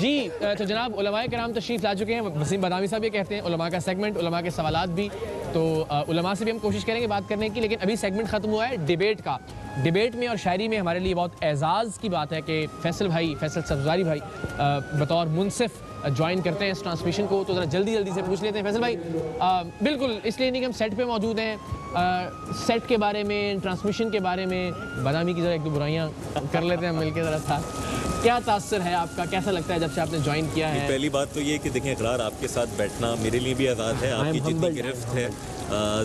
जी तो जनाब उलमाए किराम तशरीफ़ ला चुके हैं। वसीम बादामी साहब ये कहते हैं उलमा का सेगमेंट, उलमा के सवालात भी, तो उलमा से भी हम कोशिश करेंगे बात करने की। लेकिन अभी सेगमेंट ख़त्म हुआ है डिबेट का। डिबेट में और शायरी में हमारे लिए बहुत एजाज़ की बात है कि फैसल सब्ज़ारी भाई बतौर मुनसिफ ज्वाइन करते हैं इस ट्रांसमिशन को। तो ज़रा जल्दी से पूछ लेते हैं फैसल भाई। बिल्कुल इसलिए नहीं कि हम सेट पे मौजूद हैं, सेट के बारे में, ट्रांसमिशन के बारे में बादामी की ज़रा एक दो बुराइयाँ कर लेते हैं मिल के ज़रा साथ। क्या तासर है आपका, कैसा लगता है जब से आपने ज्वाइन किया है? पहली बात तो ये कि देखें इकरार आपके साथ बैठना मेरे लिए भी आज़ाद है। आपकी जितनी गिरफ्त है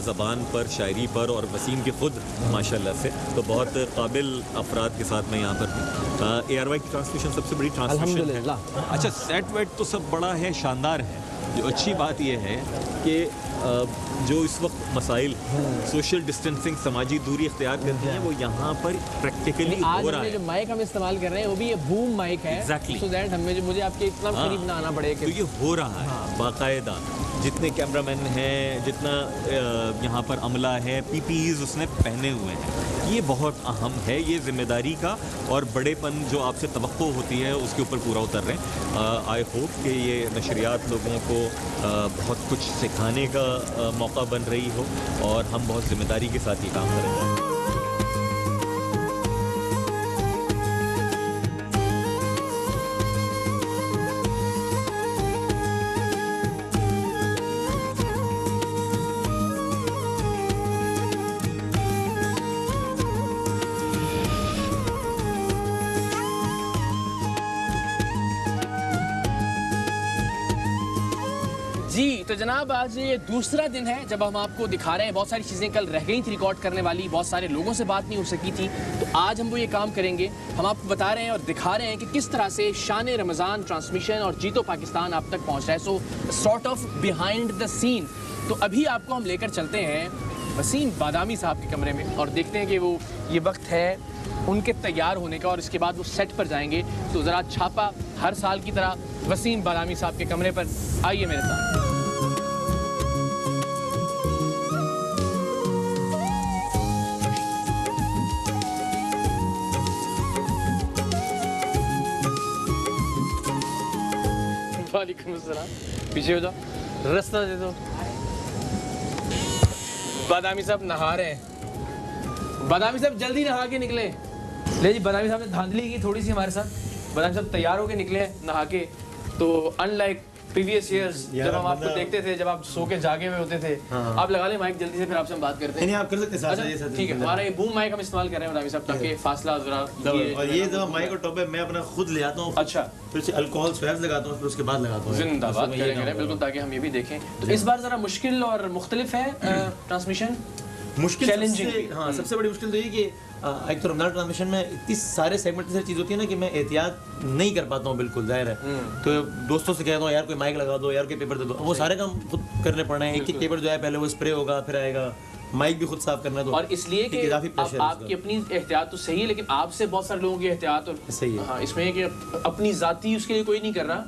ज़बान पर, शायरी पर और वसीम के खुद माशाल्लाह से, तो बहुत काबिल अफराद के साथ मैं यहाँ पर हूँ। ARY की ट्रांसमिशन सबसे बड़ी ट्रांसमिशन है। अच्छा, सेट वेट तो सब बड़ा है, शानदार है। जो अच्छी बात यह है कि जो इस वक्त मसाइल सोशल डिस्टेंसिंग, समाजी दूरी इख्तियार करती हैं, वो यहाँ पर प्रैक्टिकली हो रहा है। जो माइक हम इस्तेमाल कर रहे हैं वो भी ये बूम माइक है। Exactly. So that मुझे आपके इतना करीब ना आना पड़ेगा। तो ये हो रहा है बाकायदा। जितने कैमरामैन हैं, जितना यहाँ पर अमला है, PPEs उसने पहने हुए हैं। ये बहुत अहम है, ये जिम्मेदारी का और बड़ेपन जो आपसे तवक्को होती है उसके ऊपर पूरा उतर रहे हैं। आई होप कि ये नशरियात लोगों को बहुत कुछ सिखाने का मौका बन रही हो और हम बहुत जिम्मेदारी के साथ ये काम करेंगे। जी तो जनाब आज ये दूसरा दिन है जब हम आपको दिखा रहे हैं। बहुत सारी चीज़ें कल रह गई थी रिकॉर्ड करने वाली, बहुत सारे लोगों से बात नहीं हो सकी थी, तो आज हम वो ये काम करेंगे। हम आपको बता रहे हैं और दिखा रहे हैं कि किस तरह से शान रमज़ान ट्रांसमिशन और जीतो पाकिस्तान आप तक पहुँच रहा है। So sort of behind the scene. तो अभी आपको हम लेकर चलते हैं वसीम बादामी साहब के कमरे में और देखते हैं कि वो ये वक्त है उनके तैयार होने का और इसके बाद वो सेट पर जाएंगे। तो ज़रा छापा हर साल की तरह वसीम बादामी साहब के कमरे पर, आइए मेरे साथ। वालेकुम अस्सलाम, पीछे हो जाओ, रास्ता दे दो। बादामी साहब नहा रहे हैं। बादामी साहब जल्दी नहा के निकले। ले जी, बादामी साहब ने धांधली की थोड़ी सी हमारे साथ। बादामी साहब तैयार होके निकले हैं नहा के। तो अनलाइक प्रीवियस ईयर्स जब हम आपको देखते थे, जब आप सो के जागे हुए होते थे, आप लगा ले माइक जल्दी से, फिर आपसे हम बात करते हैं। नहीं, आप कर सकते हैं। अच्छा, ठीक है, हमारा ये बूम माइक हम इस्तेमाल कर रहे हैं बादामी साहब, ताकि फासला जरा और ये जब माइक और टॉप है मैं अपना खुद ले आता हूँ। अच्छा, फिर से अल्कोहल स्वैब लगाता हूँ, फिर उसके बाद लगाता हूँ। जिंदाबाद करें बिल्कुल, ताकि हम ये भी देखें। तो इस बार जरा मुश्किल और मुख्तलिफ है ट्रांसमिशन, मुश्किल चैलेंजिंग। हाँ, सबसे बड़ी मुश्किल तो ये कि एक तो रमजान ट्रांसमिशन में इतनी सारे सेगमेंट की चीज़ होती है ना कि मैं एहतियात नहीं कर पाता हूँ, बिल्कुल जाहिर है। तो दोस्तों से कहता हूँ यार कोई माइक लगा दो, यार कोई पेपर दे दो, वो सारे काम खुद करने पड़ रहे हैं। एक पेपर जो है पहले वो स्प्रे होगा, फिर आएगा, माइक भी खुद साफ करना। तो और इसलिए कि आपकी अपनी एहतियात तो सही है, लेकिन आपसे बहुत सारे लोगों की एहतियात और सही है। हाँ, इसमें कि अपनी जाती उसके लिए कोई नहीं कर रहा,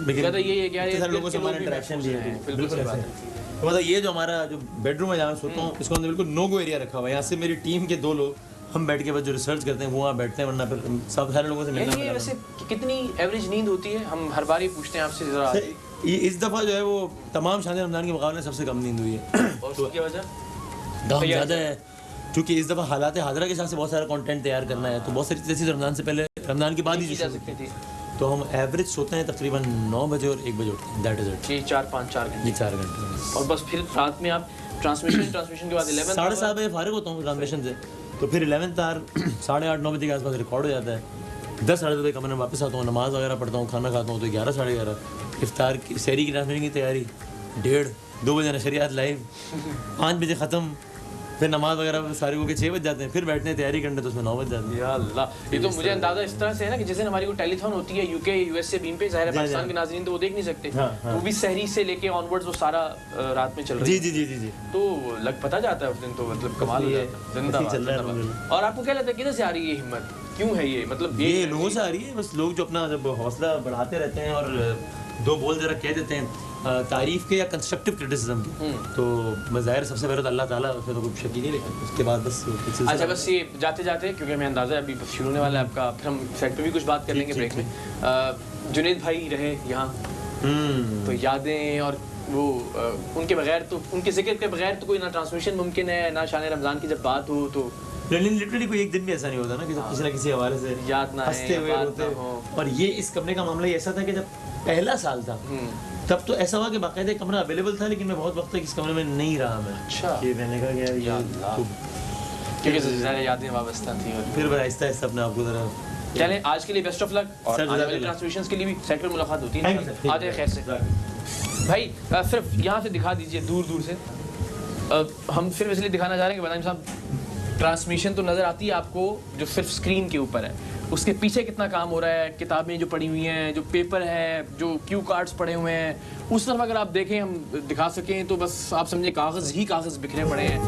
लेकिन ये है कि यार सारे लोगों से हमारा इंटरेक्शन भी है। बिल्कुल सही बात है। तो मतलब ये जो हमारा जो बेडरूम है जहाँ सोता हूँ, इसको अंदर बिल्कुल नो गो एरिया रखा हुआ है। यहाँ से मेरी टीम के 2 लोग हम बैठ के बस जो रिसर्च करते हैं वो वहाँ बैठते हैं, वरना फिर सब सारे लोगों से मिलना। ये वैसे कितनी एवरेज नींद होती है? हम हर बार ही पूछते हैं आपसे जरा। ये इस दफ़ा जो है वो तमाम शान रमज़ान के मुकाबले सबसे कम नींद हुई है। और उसकी वजह काम ज़्यादा है, क्योंकि इस दफ़ा हालात हाज़िरा के हिसाब से बहुत सारा कंटेंट तैयार करना है। तो बहुत सारी चीज़ें रमज़ान से पहले, रमज़ान के बाद ही जा सकती थी। तो हम एवरेज सोते हैं तकरीबन 9 बजे और 1 बजे उठते हैं। That is it. 4 घंटे। 4 घंटे। और बस फिर रात में आप ट्रांसमिशन के बाद 11 7:30 बजे फारिग होता हूँ ट्रांसमिशन से। तो फिर 11th आवर 8:30-9 बजे के आसपास रिकॉर्ड हो जाता है। 10-10:30 बजे कमरे में वापस आता हूँ, नमाज़ वगैरह पढ़ता हूँ, खाना खाता हूँ, तो 11-11:30 इफ्तार की सहरी की ट्रांसमिशन की तैयारी, 1:30-2 बजे नशरियात लाइव, 5 बजे ख़त्म, फिर नमाज वगैरह सारे को के 6 बज जाते हैं, फिर बैठने तैयारी करने तो उसमें 9 बज जाते हैं। या अल्लाह, ये तो मुझे अंदाजा इस तरह से है ना कि जैसे हमारी कोई टेलीथॉन होती है यूके यूएसए बीम पे, ज़ाहिर है पाकिस्तान के नाज़रीन तो वो देख नहीं सकते, वो भी सहरी से लेके ऑनवर्ड्स वो सारा रात में चल रही है। जी। तो लग पता जाता है उस दिन, तो मतलब कमाल हो जाता है। जिंदाबाद। और आपको क्या लगता है किधर से आ रही है ये हिम्मत, क्यों है ये? मतलब ये लोगों से आ रही है। बस लोग जो अपना जब हौसला बढ़ाते रहते हैं और दो बोल जरा कह देते हैं तारीफ के या कंस्ट्रक्टिव क्रिटिसिज्म की, तो मैं ज़ाहिर सबसे पहले तो अल्लाह ताला उसमें तो कुछ शक ही नहीं, लेकिन उसके बाद बस अच्छा बस ये जाते जाते क्योंकि हमें अंदाज़ा है अभी बस शुरू होने वाला है आपका, फिर हम सेट पे भी कुछ बात कर लेंगे ब्रेक में। जुनैद भाई रहे यहाँ, तो यादें और वो उनके बगैर तो, उनके जिक्र के बगैर तो कोई ना ट्रांसमिशन मुमकिन है ना शान रमज़ान की जब बात हो तो लिटरली कोई एक दिन भी ऐसा नहीं होता ना कि जब किसी ना किसी हवाले से याद ना हंसते हुए रोते। और ये इस कमरे का मामला ही ऐसा था कि जब पहला साल था तब तो ऐसा हुआ कि बाकायदा कमरा अवेलेबल था, लेकिन मैं बहुत वक्त तक इस कमरे में नहीं रहा मैं। अच्छा ये मैंने कहा कि यार क्योंकि ज़्यादा यादें वाबस्ता थी और फिर आहिस्ता आहिस्ता अपने आप को जरा चलें। आज के लिए बेस्ट ऑफ लक और आने वाले ट्रांसमिशंस के लिए भी सेट पर मुलाकात होती है। आ जाए खैर से भाई, सिर्फ यहाँ से दिखा दीजिए दूर दूर से। हम सिर्फ इसलिए दिखाना चाह रहे हैं कि बदामी साहब ट्रांसमिशन तो नज़र आती है आपको जो सिर्फ स्क्रीन के ऊपर है, उसके पीछे कितना काम हो रहा है, किताबें जो पड़ी हुई हैं, जो पेपर है, जो क्यू कार्ड्स पड़े हुए हैं, उस तरफ अगर आप देखें हम दिखा सकें तो बस आप समझे कागज़ ही कागज़ बिखरे पड़े हैं।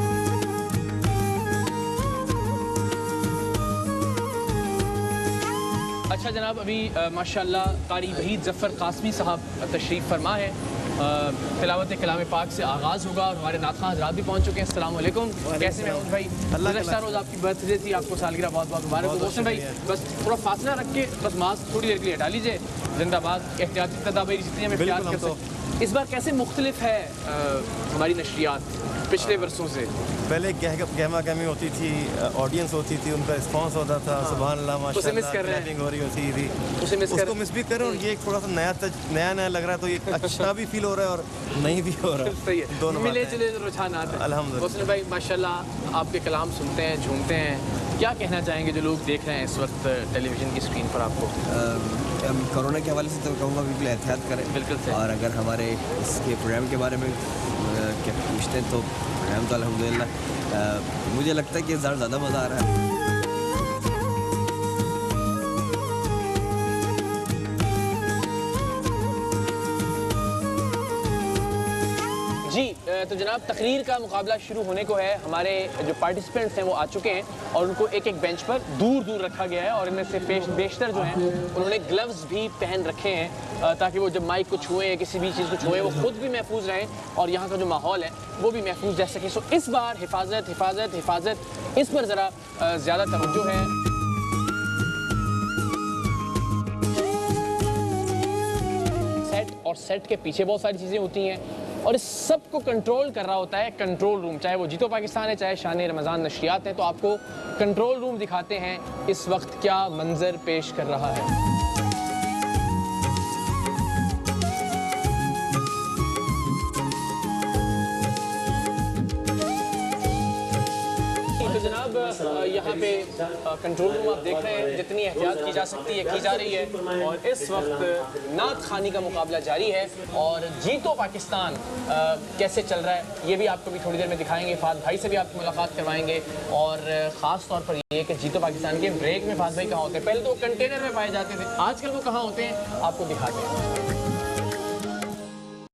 अच्छा जनाब, अभी माशाल्लाह कारी वहीद ज़फ़र कासमी साहब तशरीफ़ फरमा है। तिलावत कलाम पाक से आगाज़ होगा और हमारे नाख़ा हज़रात भी पहुँच चुके हैं। अस्सलाम वालेकुम, कैसे महमूद भाई? गुज़श्ता रोज़ आपकी बर्थडे थी, आपको सालगिरह बहुत बहुत मुबारक हो। मोहसिन भाई बस थोड़ा फासला रख के बस मास्क थोड़ी देर के लिए हटा लीजिए। जिंदाबाद, एहतियाती तदाबीर जितनी हम एहतियात कर सकते। इस बार कैसे मुख्तलिफ है हमारी नशरियात पिछले वर्षों से? पहले गहमा गहमी होती थी, ऑडियंस होती थी, उनका रिस्पांस होता था, सुभान अल्लाह माशाअल्लाह, क्लैपिंग हो रही होती थी, उसको मिस भी कर रहे हैं। और ये एक थोड़ा सा नया लग रहा है, तो ये अच्छा भी फील हो रहा है और नहीं भी हो रहा है। सही है, दोनों मिले जुले रुझानात हैं। अल्हम्दुलिल्लाह। मोहसिन भाई माशाल्लाह आपके कलाम सुनते हैं, झूमते हैं, क्या कहना चाहेंगे जो लोग देख रहे हैं इस वक्त टेलीविज़न की स्क्रीन पर आपको? कोरोना के हवाले से तो कहूँगा बिल्कुल एहतियात करें। बिल्कुल। और अगर हमारे इसके प्रोग्राम के बारे में क्या पूछते हैं तो प्रोग्राम तो अल्हम्दुलिल्लाह मुझे लगता है कि ज़्यादा मज़ा आ रहा है। जी तो जनाब तकरीर का मुकाबला शुरू होने को है। हमारे जो पार्टिसिपेंट्स हैं वो आ चुके हैं और उनको एक एक बेंच पर दूर दूर रखा गया है और इनमें से बेशतर जो हैं उन्होंने ग्लव्स भी पहन रखे हैं ताकि वो जब माइक को छुएं या किसी भी चीज़ को छुएं वो खुद भी महफूज रहें और यहाँ का जो माहौल है वो भी महफूज रह सके। सो इस बार हिफाजत हिफाजत हिफाजत इस पर ज़रा ज़्यादा तवज्जो है। सेट और सेट के पीछे बहुत सारी चीज़ें होती हैं और इस सब को कंट्रोल कर रहा होता है कंट्रोल रूम, चाहे वो जीतो पाकिस्तान है चाहे शान रमज़ान नशरियात है। तो आपको कंट्रोल रूम दिखाते हैं इस वक्त क्या मंजर पेश कर रहा है। तो जनाब यहाँ पे कंट्रोल रूम आप देख रहे हैं, जितनी एहतियात की जा सकती है की जा रही है और इस वक्त नात खानी का मुकाबला जारी है और जीतो पाकिस्तान कैसे चल रहा है ये भी आपको भी थोड़ी देर में दिखाएंगे। फात भाई से भी आपकी मुलाकात करवाएंगे और ख़ास तौर पर ये कि जीतो पाकिस्तान के ब्रेक में फात भाई कहाँ होते हैं। पहले तो कंटेनर में पाए जाते थे, आजकल वो कहाँ होते हैं आपको दिखाते हैं।